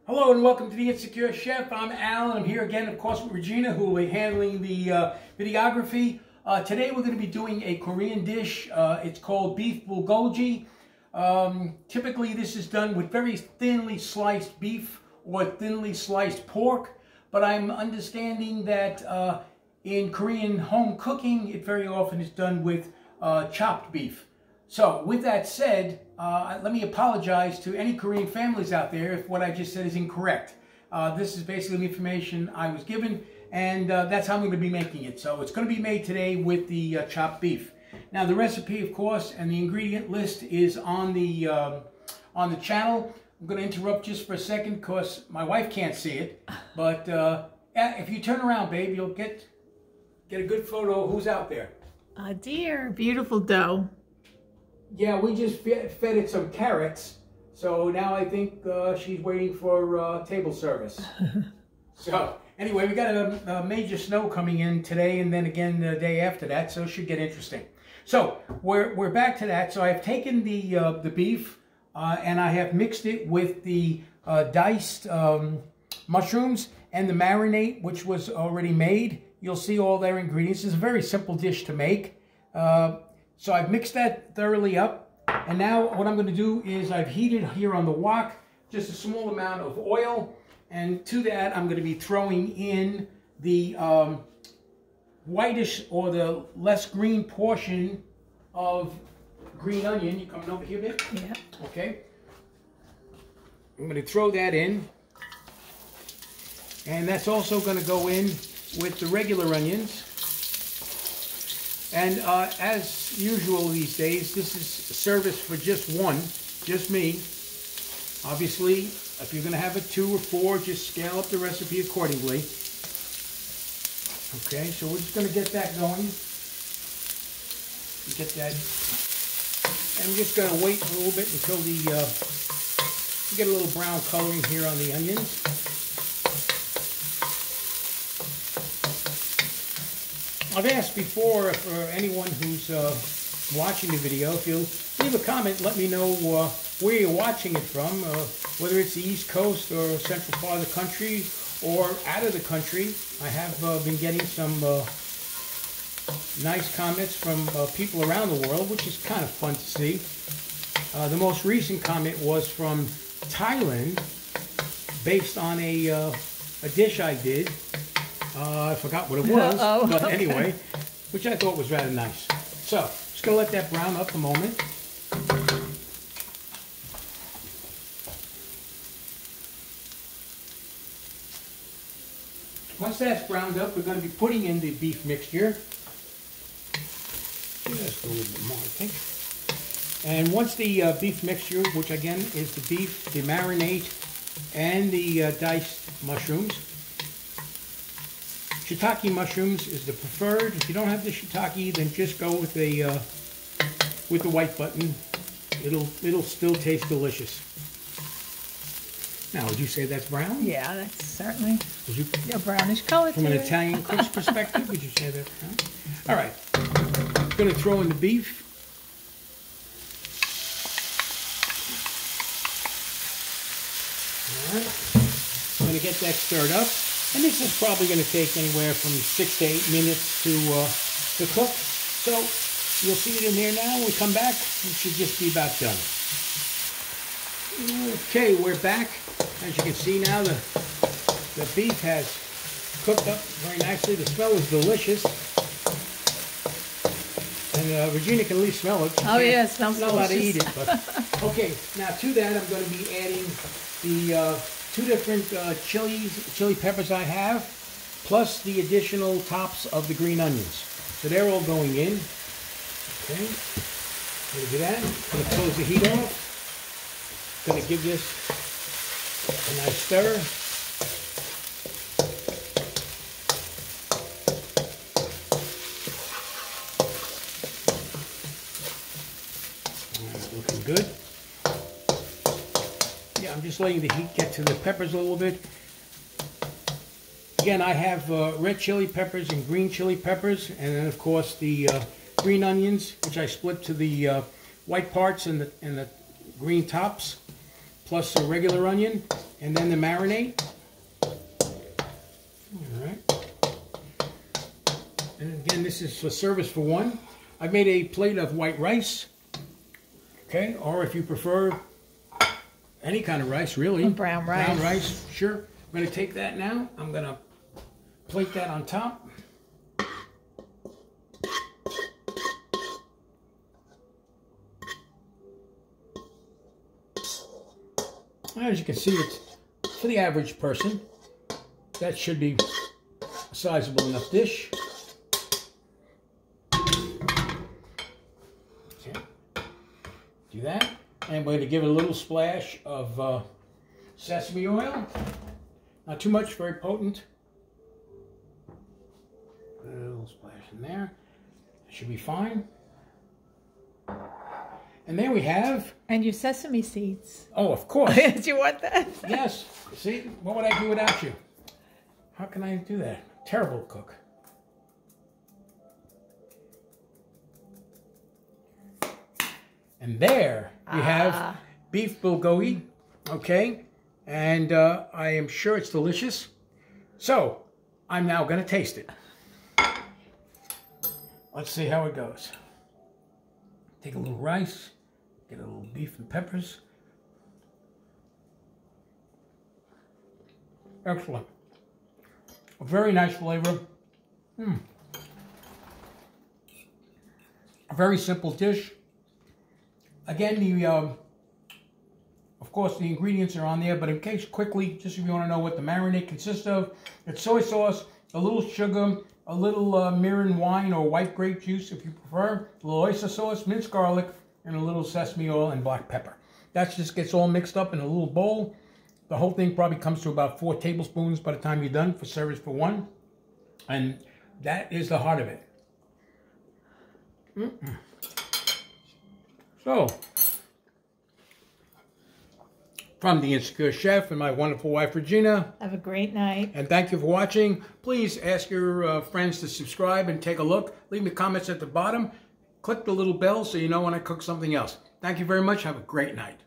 Hello and welcome to the Insecure Chef. I'm Al and I'm here again, of course, with Regina, who will be handling the videography. Today we're going to be doing a Korean dish. It's called beef bulgogi. Typically this is done with very thinly sliced beef or thinly sliced pork, but I'm understanding that in Korean home cooking, it very often is done with chopped beef. So with that said, let me apologize to any Korean families out there if what I just said is incorrect. This is basically the information I was given, and that's how I'm going to be making it. So it's going to be made today with the chopped beef. Now the recipe, of course, and the ingredient list is on the channel. I'm going to interrupt just for a second because my wife can't see it. But if you turn around, babe, you'll get a good photo of who's out there. A dear, beautiful dough. Yeah, we just fed it some carrots, so now I think she's waiting for table service. So, anyway, we got a major snow coming in today and then again the day after that, so it should get interesting. So, we're back to that. So I've taken the beef and I have mixed it with the diced mushrooms and the marinade, which was already made. You'll see all their ingredients. It's a very simple dish to make. So I've mixed that thoroughly up, and now what I'm going to do is I've heated here on the wok just a small amount of oil, and to that I'm going to be throwing in the whitish or the less green portion of green onion. You coming over here, babe? Yeah. Okay. I'm going to throw that in, and that's also going to go in with the regular onions. And as usual these days, this is service for just one, just me. Obviously, if you're going to have it 2 or 4, just scale up the recipe accordingly. Okay, so we're just going to get that going. Get that. And we're just going to wait a little bit until we get a little brown coloring here on the onions. I've asked before for anyone who's watching the video, if you'll leave a comment, let me know where you're watching it from, whether it's the East Coast or central part of the country or out of the country. I have been getting some nice comments from people around the world, which is kind of fun to see. The most recent comment was from Thailand, based on a dish I did. I forgot what it was, but anyway, which I thought was rather nice. So, just going to let that brown up a moment. Once that's browned up, we're going to be putting in the beef mixture. Just a little bit more, I think. And once the beef mixture, which again is the beef, the marinade, and the diced mushrooms. Shiitake mushrooms is the preferred. If you don't have the shiitake, then just go with the white button. It'll still taste delicious. Now, would you say that's brown? Yeah, that's certainly a brownish color. From an Italian cook's perspective, would you say that's brown? All right. I'm going to throw in the beef. All right. I'm going to get that stirred up. And this is probably going to take anywhere from 6 to 8 minutes to cook. So you'll see it in there now. When we come back, it should just be about done. Okay, we're back. As you can see now, the beef has cooked up very nicely. The smell is delicious. And Regina can at least smell it. Oh yeah, it smells delicious. Not allowed to eat it, but okay. Now to that, I'm going to be adding the 2 different chili peppers I have, plus the additional tops of the green onions. So they're all going in. Okay, going to do that. Going to close the heat off. Going to give this a nice stir. Looking good. Yeah, I'm just letting the heat get to the peppers a little bit. Again, I have red chili peppers and green chili peppers, and then of course the green onions, which I split to the white parts and the green tops, plus a regular onion. And then the marinade. All right. And again, this is for service for one. I've made a plate of white rice. Okay, or if you prefer any kind of rice, really. Brown rice. Brown rice, sure. I'm going to take that now. I'm going to plate that on top. As you can see, it's for the average person. That should be a sizable enough dish. Okay. Do that. And we're going to give it a little splash of sesame oil. Not too much, very potent. Put a little splash in there. Should be fine. And there we have... And your sesame seeds. Oh, of course. Do you want that? Yes. See, what would I do without you? How can I do that? Terrible cook. And there we have beef bulgogi, okay? And I am sure it's delicious. So, I'm now going to taste it. Let's see how it goes. Take a little rice, get a little beef and peppers. Excellent. A very nice flavor. A very simple dish. Again, of course, the ingredients are on there, but in case quickly, just if you want to know what the marinade consists of, it's soy sauce, a little sugar, a little Mirin wine or white grape juice if you prefer, a little oyster sauce, minced garlic, and a little sesame oil and black pepper. That just gets all mixed up in a little bowl. The whole thing probably comes to about 4 tablespoons by the time you're done for service for one. And that is the heart of it. So, from the Insecure Chef and my wonderful wife, Regina. Have a great night. And thank you for watching. Please ask your friends to subscribe and take a look. Leave me comments at the bottom. Click the little bell so you know when I cook something else. Thank you very much. Have a great night.